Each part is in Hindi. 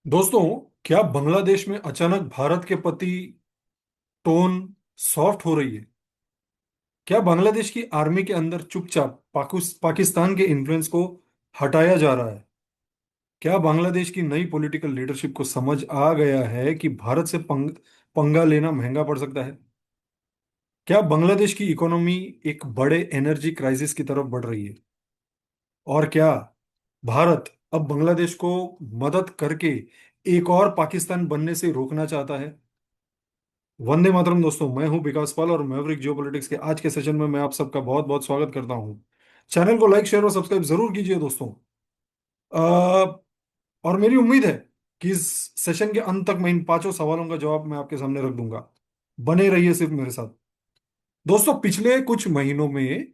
दोस्तों, क्या बांग्लादेश में अचानक भारत के प्रति टोन सॉफ्ट हो रही है? क्या बांग्लादेश की आर्मी के अंदर चुपचाप पाकिस्तान के इन्फ्लुएंस को हटाया जा रहा है? क्या बांग्लादेश की नई पॉलिटिकल लीडरशिप को समझ आ गया है कि भारत से पंगा लेना महंगा पड़ सकता है? क्या बांग्लादेश की इकोनॉमी एक बड़े एनर्जी क्राइसिस की तरफ बढ़ रही है? और क्या भारत अब बांग्लादेश को मदद करके एक और पाकिस्तान बनने से रोकना चाहता है? वंदे मातरम दोस्तों, मैं हूं विकास पाल और मैवरिक जियोपॉलिटिक्स के आज के सेशन में मैं आप सबका बहुत बहुत स्वागत करता हूं। चैनल को लाइक शेयर और सब्सक्राइब जरूर कीजिए दोस्तों। अ, और मेरी उम्मीद है कि इस सेशन के अंत तक मैं इन पांचों सवालों का जवाब मैं आपके सामने रख दूंगा। बने रहिए सिर्फ मेरे साथ। दोस्तों, पिछले कुछ महीनों में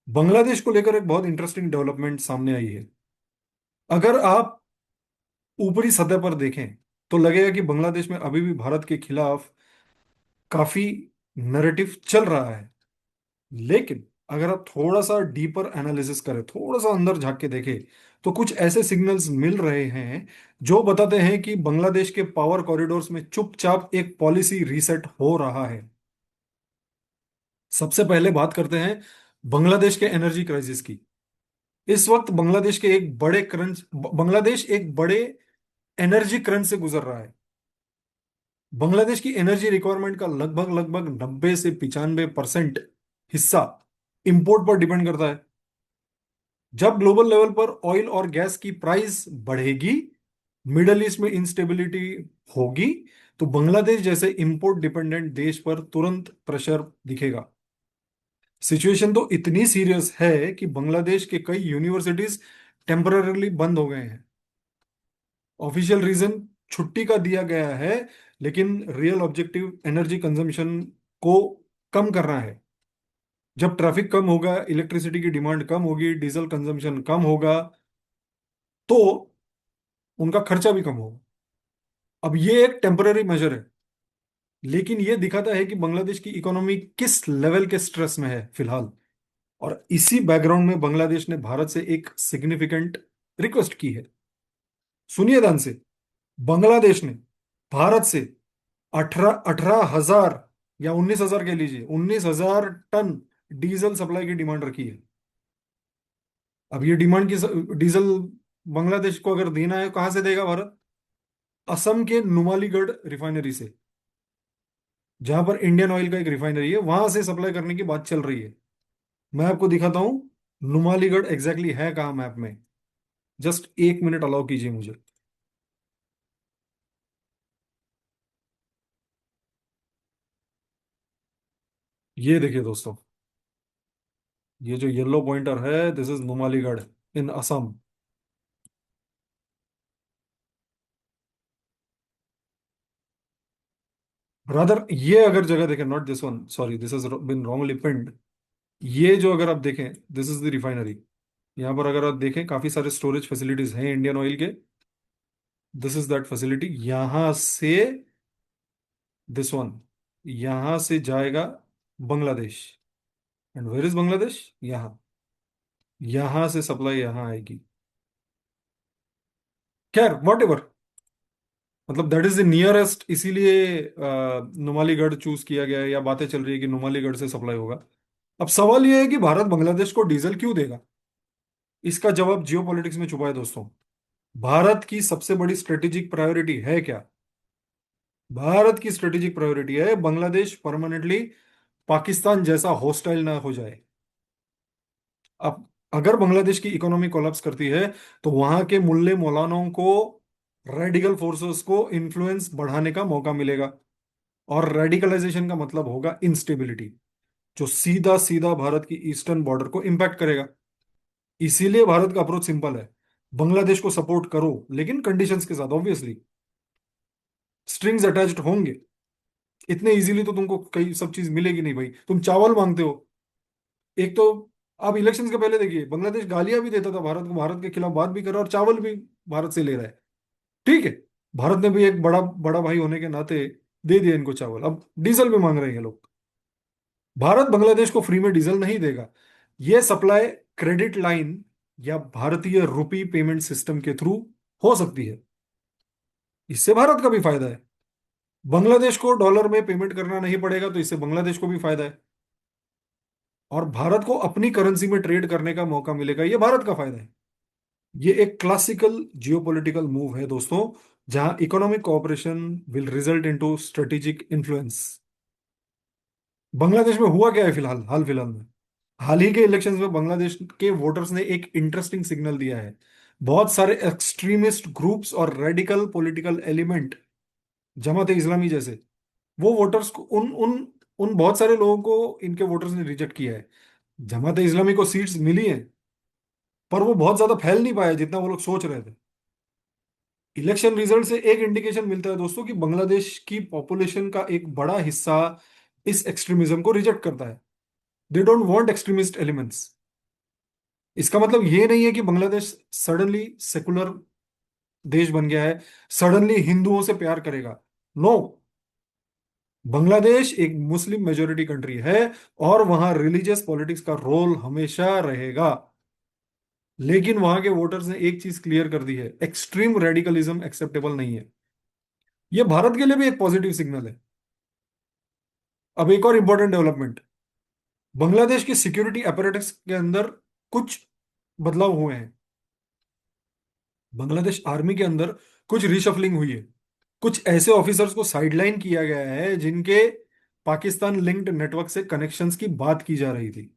बांग्लादेश को लेकर एक बहुत इंटरेस्टिंग डेवलपमेंट सामने आई है। अगर आप ऊपरी सतह पर देखें तो लगेगा कि बांग्लादेश में अभी भी भारत के खिलाफ काफी नैरेटिव चल रहा है। लेकिन अगर आप थोड़ा सा डीपर एनालिसिस करें, थोड़ा सा अंदर झांक के देखें, तो कुछ ऐसे सिग्नल्स मिल रहे हैं जो बताते हैं कि बांग्लादेश के पावर कॉरिडोर्स में चुपचाप एक पॉलिसी रीसेट हो रहा है। सबसे पहले बात करते हैं बांग्लादेश के एनर्जी क्राइसिस की। इस वक्त बांग्लादेश एक बड़े एनर्जी क्रंच से गुजर रहा है। बांग्लादेश की एनर्जी रिक्वायरमेंट का लगभग लगभग 90 से 95% हिस्सा इंपोर्ट पर डिपेंड करता है। जब ग्लोबल लेवल पर ऑयल और गैस की प्राइस बढ़ेगी, मिडल ईस्ट में इंस्टेबिलिटी होगी, तो बांग्लादेश जैसे इंपोर्ट डिपेंडेंट देश पर तुरंत प्रेशर दिखेगा। सिचुएशन तो इतनी सीरियस है कि बांग्लादेश के कई यूनिवर्सिटीज टेम्पररली बंद हो गए हैं। ऑफिशियल रीजन छुट्टी का दिया गया है, लेकिन रियल ऑब्जेक्टिव एनर्जी कंजम्पशन को कम करना है। जब ट्रैफिक कम होगा, इलेक्ट्रिसिटी की डिमांड कम होगी, डीजल कंजम्पशन कम होगा, तो उनका खर्चा भी कम होगा। अब ये एक टेम्पररी मेजर है, लेकिन ये दिखाता है कि बांग्लादेश की इकोनॉमी किस लेवल के स्ट्रेस में है फिलहाल। और इसी बैकग्राउंड में बांग्लादेश ने भारत से एक सिग्निफिकेंट रिक्वेस्ट की है। सुनिए ध्यान से। बांग्लादेश ने भारत से 18,000 या 19,000 कह लीजिए, 19,000 टन डीजल सप्लाई की डिमांड रखी है। अब ये डिमांड की डीजल बांग्लादेश को अगर देना है, कहां से देगा भारत? असम के नुमालीगढ़ रिफाइनरी से, जहां पर इंडियन ऑयल का एक रिफाइनरी है, वहां से सप्लाई करने की बात चल रही है। मैं आपको दिखाता हूं नुमालीगढ़ एग्जैक्टली है कहाँ मैप में। जस्ट 1 मिनट अलाउ कीजिए मुझे। ये देखिए दोस्तों, ये जो येलो पॉइंटर है, this is Numaligarh in Assam. Brother, ये अगर जगह देखें, not this one, sorry, this is been wrongly pinned. ये जो अगर आप देखें, दिस इज द रिफाइनरी। यहाँ पर अगर आप देखें, काफी सारे स्टोरेज फैसिलिटीज हैं इंडियन ऑयल के। This is that facility. यहां से, दिस वन, यहां से जाएगा Bangladesh. And where is Bangladesh? यहाँ। यहां से सप्लाई यहां आएगी। खैर, वॉट एवर, मतलब दैट इज द नियरेस्ट, इसीलिए नुमालीगढ़ चूज किया गया है, या बातें चल रही है कि नुमालीगढ़ से सप्लाई होगा। अब सवाल यह है कि भारत बांग्लादेश को डीजल क्यों देगा? इसका जवाब जियो पॉलिटिक्स में छुपा है दोस्तों। भारत की सबसे बड़ी स्ट्रेटेजिक प्रायोरिटी है क्या? भारत की स्ट्रेटेजिक प्रायोरिटी है बांग्लादेश परमानेंटली पाकिस्तान जैसा हॉस्टाइल ना हो जाए। अब अगर बांग्लादेश की इकोनॉमी कोलैप्स करती है, तो वहां के मुल्ले मौलानाओं को, रेडिकल फोर्सेस को इन्फ्लुएंस बढ़ाने का मौका मिलेगा। और रेडिकलाइजेशन का मतलब होगा इंस्टेबिलिटी, जो सीधा सीधा भारत की ईस्टर्न बॉर्डर को इंपैक्ट करेगा। इसीलिए भारत का अप्रोच सिंपल है। बांग्लादेश को सपोर्ट करो, लेकिन कंडीशंस के साथ, ऑब्वियसली। स्ट्रिंग्स अटैच्ड होंगे। इतने इजीली तो तुमको कई सब चीज मिलेगी नहीं भाई। तुम चावल मांगते हो, एक तो आप इलेक्शंस के पहले देखिए, बांग्लादेश गालियां भी देता था भारत को, भारत के खिलाफ बात भी कर रहा है, और चावल भी भारत से ले रहा है। ठीक है, भारत ने भी एक बड़ा बड़ा भाई होने के नाते दे दिया इनको चावल। अब डीजल भी मांग रहे हैं लोग। भारत बांग्लादेश को फ्री में डीजल नहीं देगा। यह सप्लाई क्रेडिट लाइन या भारतीय रुपी पेमेंट सिस्टम के थ्रू हो सकती है। इससे भारत का भी फायदा है। बांग्लादेश को डॉलर में पेमेंट करना नहीं पड़ेगा, तो इससे बांग्लादेश को भी फायदा है। और भारत को अपनी करेंसी में ट्रेड करने का मौका मिलेगा, ये भारत का फायदा है। ये एक क्लासिकल जियोपॉलिटिकल मूव है दोस्तों, जहां economic cooperation will result into strategic influence. Bangladesh में हुआ क्या है फिलहाल, हाल फिलहाल में? हाल ही के इलेक्शंस में बांग्लादेश के वोटर्स ने एक इंटरेस्टिंग सिग्नल दिया है। बहुत सारे एक्सट्रीमिस्ट ग्रुप्स और radical political element, Jamaat Islami जैसे, वो वोटर्स को उन उन उन बहुत सारे लोगों को इनके वोटर्स ने रिजेक्ट किया है। जमात इस्लामी को सीट्स मिली हैं, पर वो बहुत ज्यादा फैल नहीं पाया जितना वो लोग सोच रहे थे। इलेक्शन रिजल्ट से एक इंडिकेशन मिलता है दोस्तों कि बांग्लादेश की पॉपुलेशन का एक बड़ा हिस्सा इस एक्सट्रीमिज्म को रिजेक्ट करता है। They don't want extremist elements. इसका मतलब ये नहीं है कि बांग्लादेश सडनली सेकुलर देश बन गया है, सडनली हिंदुओं से प्यार करेगा। नो, बांग्लादेश एक मुस्लिम मेजोरिटी कंट्री है, और वहां रिलीजियस पॉलिटिक्स का रोल हमेशा रहेगा। लेकिन वहां के वोटर्स ने एक चीज क्लियर कर दी है, एक्सट्रीम रेडिकलिज्म एक्सेप्टेबल नहीं है। यह भारत के लिए भी एक पॉजिटिव सिग्नल है। अब एक और इंपॉर्टेंट डेवलपमेंट, बांग्लादेश के सिक्योरिटी apparatus के अंदर कुछ बदलाव हुए हैं। बांग्लादेश आर्मी के अंदर कुछ रिशफलिंग हुई है। कुछ ऐसे ऑफिसर्स को साइडलाइन किया गया है जिनके पाकिस्तान लिंक्ड नेटवर्क से कनेक्शंस की बात की जा रही थी।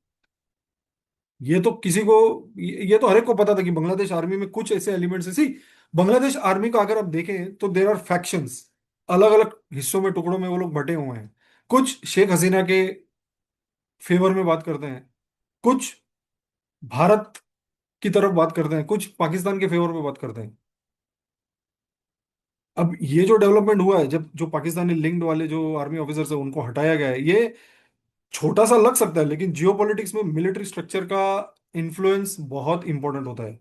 ये तो किसी को, ये तो हर एक को पता था कि बांग्लादेश आर्मी में कुछ ऐसे एलिमेंट्स है। सी, बांग्लादेश आर्मी का अगर आप देखें तो देर आर फैक्शंस, अलग अलग हिस्सों में, टुकड़ों में वो लोग बटे हुए हैं। कुछ शेख हसीना के फेवर में बात करते हैं, कुछ भारत की तरफ बात करते हैं, कुछ पाकिस्तान के फेवर में बात करते हैं। अब ये जो डेवलपमेंट हुआ है, जब जो पाकिस्तानी लिंक्ड वाले जो आर्मी ऑफिसर्स है उनको हटाया गया है, ये छोटा सा लग सकता है, लेकिन जियोपॉलिटिक्स में मिलिट्री स्ट्रक्चर का इन्फ्लुएंस बहुत इंपॉर्टेंट होता है।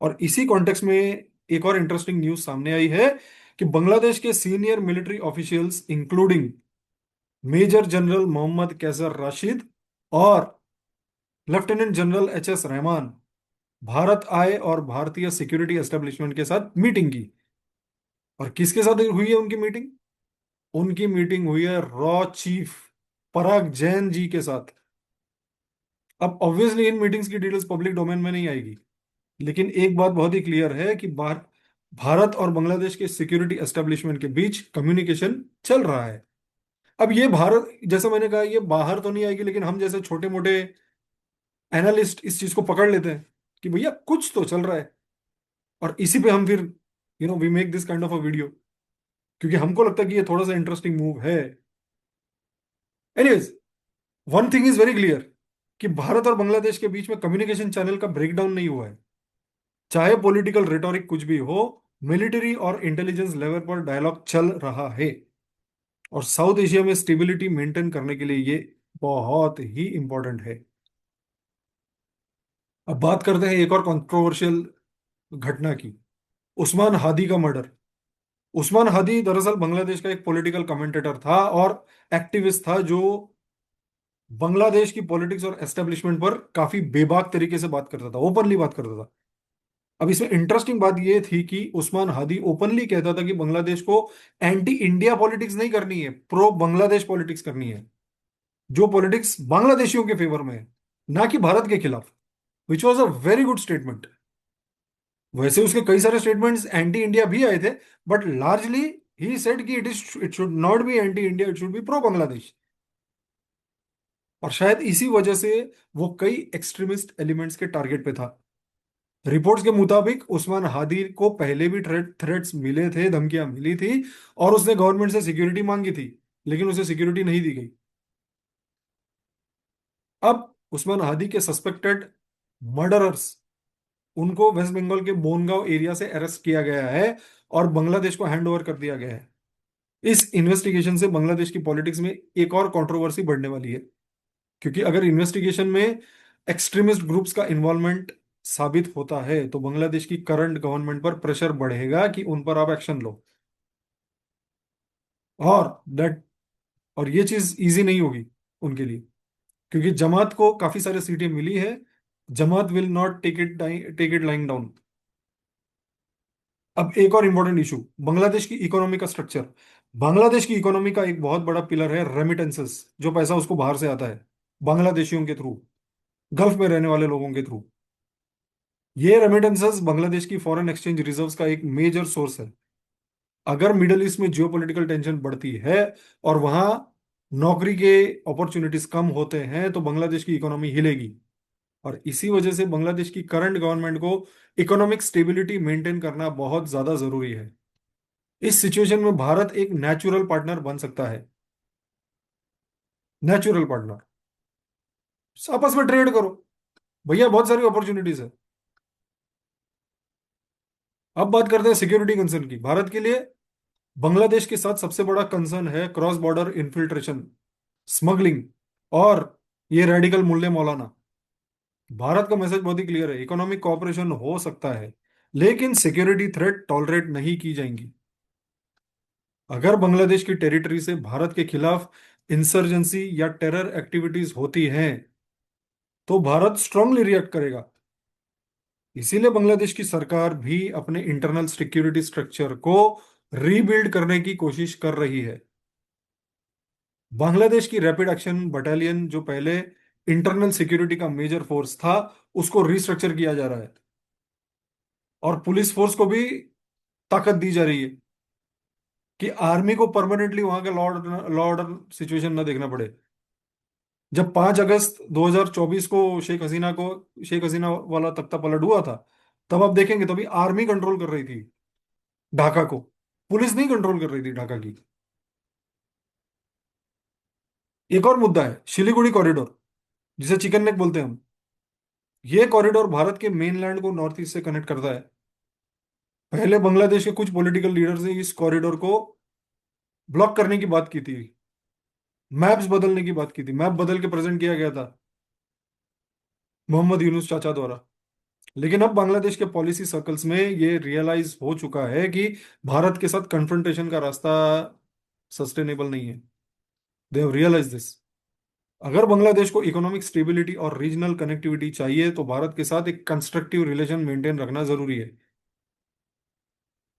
और इसी कॉन्टेक्स्ट में एक और इंटरेस्टिंग न्यूज सामने आई है कि बांग्लादेश के senior military officials including major general Mohammad Kaiser Rashid और lieutenant general H S Rahman Bharat आए और भारतीय सिक्योरिटी एस्टेब्लिशमेंट के साथ मीटिंग की। और किसके साथ हुई है उनकी मीटिंग? उनकी मीटिंग हुई है रॉ चीफ पराग जैन जी के साथ। अब ऑब्वियसली इन मीटिंग्स की डिटेल्स पब्लिक डोमेन में नहीं आएगी, लेकिन एक बात बहुत ही क्लियर है कि भारत और बांग्लादेश के सिक्योरिटी एस्टेब्लिशमेंट के बीच कम्युनिकेशन चल रहा है। अब ये भारत, जैसा मैंने कहा, ये बाहर तो नहीं आएगी, लेकिन हम जैसे छोटे मोटे एनालिस्ट इस चीज को पकड़ लेते हैं कि भैया कुछ तो चल रहा है। और इसी पे हम फिर we make this kind of a video, क्योंकि हमको लगता है कि ये थोड़ा सा इंटरेस्टिंग मूव है। Anyways, one thing is very clear कि भारत और बांग्लादेश के बीच में कम्युनिकेशन चैनल का ब्रेकडाउन नहीं हुआ है। चाहे पॉलिटिकल रेटोरिक कुछ भी हो, मिलिट्री और इंटेलिजेंस लेवल पर डायलॉग चल रहा है। और साउथ एशिया में स्टेबिलिटी मेंटेन करने के लिए ये बहुत ही इंपॉर्टेंट है। अब बात करते हैं एक और कंट्रोवर्शियल घटना की, उस्मान हादी का मर्डर। उस्मान हादी दरअसल बांग्लादेश का एक पॉलिटिकल कमेंटेटर था और एक्टिविस्ट था, जो बांग्लादेश की पॉलिटिक्स और एस्टेब्लिशमेंट पर काफी बेबाक तरीके से बात करता था, ओपनली बात करता था। अब इसमें इंटरेस्टिंग बात यह थी कि उस्मान हादी ओपनली कहता था कि बांग्लादेश को एंटी इंडिया पॉलिटिक्स नहीं करनी है, प्रो बांग्लादेश पॉलिटिक्स करनी है, जो पॉलिटिक्स बांग्लादेशियों के फेवर में है, ना कि भारत के खिलाफ। Which was a very good statement. वैसे उसके कई सारे स्टेटमेंट्स एंटी इंडिया भी आए थे, बट लार्जली ही सेड कि it should not be anti India, it should be pro Bangladesh. और शायद इसी वजह से वो कई एक्सट्रीमिस्ट एलिमेंट्स के टारगेट पे था। रिपोर्ट्स के मुताबिक उस्मान हादी को पहले भी थ्रेट्स मिले थे, धमकियां मिली थी, और उसने गवर्नमेंट से सिक्योरिटी मांगी थी, लेकिन उसे सिक्योरिटी नहीं दी गई। अब उस्मान हादी के सस्पेक्टेड मर्डरर्स, उनको वेस्ट बंगाल के बोनगांव एरिया से अरेस्ट किया गया है और बांग्लादेश को हैंड ओवर कर दिया गया है। इस इन्वेस्टिगेशन से बांग्लादेश की पॉलिटिक्स में एक और कंट्रोवर्सी बढ़ने वाली है, क्योंकि अगर इन्वेस्टिगेशन में एक्सट्रीमिस्ट ग्रुप्स का इन्वॉल्वमेंट साबित होता है तो बांग्लादेश की करंट गवर्नमेंट पर प्रेशर बढ़ेगा कि उन पर आप एक्शन लो। और दैट और ये चीज इजी नहीं होगी उनके लिए, क्योंकि जमात को काफी सारे सीटें मिली है। Jamaat will not take it lying down. अब एक और इंपॉर्टेंट इशू, बांग्लादेश की इकोनॉमी का स्ट्रक्चर। बांग्लादेश की इकोनॉमी का एक बहुत बड़ा पिलर है रेमिटेंसेस, जो पैसा उसको बाहर से आता है बांग्लादेशियों के थ्रू, गल्फ में रहने वाले लोगों के थ्रू। ये रेमिटेंसेस बांग्लादेश की फॉरेन एक्सचेंज रिजर्व्स का एक मेजर सोर्स है। अगर मिडल ईस्ट में जियोपॉलिटिकल टेंशन बढ़ती है और वहां नौकरी के अपॉर्चुनिटीज कम होते हैं, तो बांग्लादेश की इकोनॉमी हिलेगी। और इसी वजह से बांग्लादेश की करंट गवर्नमेंट को इकोनॉमिक स्टेबिलिटी मेंटेन करना बहुत ज्यादा जरूरी है। इस सिचुएशन में भारत एक नेचुरल पार्टनर बन सकता है। नेचुरल पार्टनर, आपस में ट्रेड करो भैया, बहुत सारी अपॉर्चुनिटीज है। अब बात करते हैं सिक्योरिटी कंसर्न की। भारत के लिए बांग्लादेश के साथ सबसे बड़ा कंसर्न है क्रॉस बॉर्डर इन्फिल्ट्रेशन, स्मगलिंग और ये रेडिकल मूल्य मौलाना। भारत का मैसेज बहुत ही क्लियर है, इकोनॉमिक कोऑपरेशन हो सकता है, लेकिन सिक्योरिटी थ्रेट टॉलरेट नहीं की जाएंगी। अगर बांग्लादेश की टेरिटरी से भारत के खिलाफ इंसर्जेंसी या टेरर एक्टिविटीज होती हैं, तो भारत स्ट्रांगली रिएक्ट करेगा। इसीलिए बांग्लादेश की सरकार भी अपने इंटरनल सिक्योरिटी स्ट्रक्चर को रीबिल्ड करने की कोशिश कर रही है। बांग्लादेश की रैपिड एक्शन बटालियन, जो पहले इंटरनल सिक्योरिटी का मेजर फोर्स था, उसको रिस्ट्रक्चर किया जा रहा है। और पुलिस फोर्स को भी ताकत दी जा रही है कि आर्मी को परमानेंटली वहां का लॉ ऑर्डर सिचुएशन ना देखना पड़े। जब 5 अगस्त 2024 को शेख हसीना वाला तख्ता पलट हुआ था, तब आप देखेंगे तभी आर्मी कंट्रोल कर रही थी ढाका को, पुलिस नहीं कंट्रोल कर रही थी ढाका की। एक और मुद्दा है शिलीगुड़ी कॉरिडोर, जिसे चिकन नेक बोलते हैं हम। ये कॉरिडोर भारत के मेनलैंड को नॉर्थ ईस्ट से कनेक्ट करता है। पहले बांग्लादेश के कुछ पॉलिटिकल लीडर्स ने इस कॉरिडोर को ब्लॉक करने की बात की थी, मैप्स बदलने की बात की थी, मैप बदल के प्रेजेंट किया गया था मोहम्मद यूनुस चाचा द्वारा। लेकिन अब बांग्लादेश के पॉलिसी सर्कल्स में ये रियलाइज हो चुका है कि भारत के साथ कन्फ्रंटेशन का रास्ता सस्टेनेबल नहीं है। They have realise this. अगर बांग्लादेश को इकोनॉमिक स्टेबिलिटी और रीजनल कनेक्टिविटी चाहिए, तो भारत के साथ एक कंस्ट्रक्टिव रिलेशन मेंटेन रखना जरूरी है।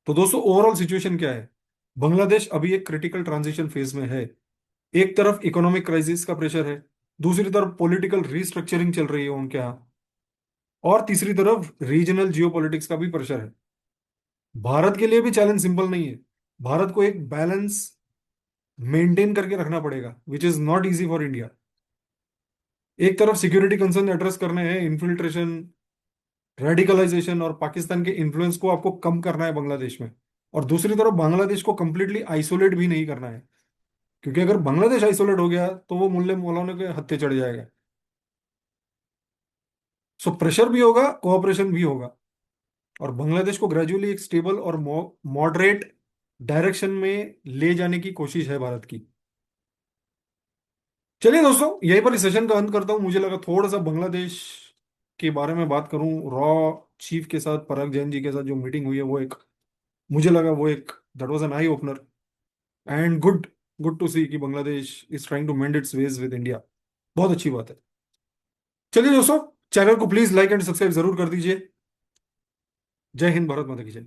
तो दोस्तों, ओवरऑल सिचुएशन क्या है? बांग्लादेश अभी एक क्रिटिकल ट्रांजिशन फेज में है। एक तरफ इकोनॉमिक क्राइसिस का प्रेशर है, दूसरी तरफ पॉलिटिकल रीस्ट्रक्चरिंग चल रही है उनके यहाँ, और तीसरी तरफ रीजनल जियोपॉलिटिक्स का भी प्रेशर है। भारत के लिए भी चैलेंज सिंपल नहीं है। भारत को एक बैलेंस मेंटेन करके रखना पड़ेगा, which is not easy for India. एक तरफ सिक्योरिटी कंसर्न एड्रेस करने हैं, इन्फिल्ट्रेशन, रेडिकलाइजेशन और पाकिस्तान के इन्फ्लुएंस को आपको कम करना है बांग्लादेश में। और दूसरी तरफ बांग्लादेश को कंप्लीटली आइसोलेट भी नहीं करना है, क्योंकि अगर बांग्लादेश आइसोलेट हो गया तो वो मुल्ले मौलाना के हत्थे चढ़ जाएगा। सो प्रेशर भी होगा, कोऑपरेशन भी होगा, और बांग्लादेश को ग्रेजुअली एक स्टेबल और मॉडरेट डायरेक्शन में ले जाने की कोशिश है भारत की। चलिए दोस्तों, यहीं पर इस सेशन का अंत करता हूं। मुझे लगा थोड़ा सा बांग्लादेश के बारे में बात करूं। रॉ चीफ के साथ, पराग जैन जी के साथ जो मीटिंग हुई है, वो एक, मुझे लगा वो एक, that was an eye opener. And good, good to see कि Bangladesh is trying to mend its ways with India. बहुत अच्छी बात है। चलिए दोस्तों, चैनल को प्लीज लाइक एंड सब्सक्राइब जरूर कर दीजिए। जय हिंद, भारत माता की जय।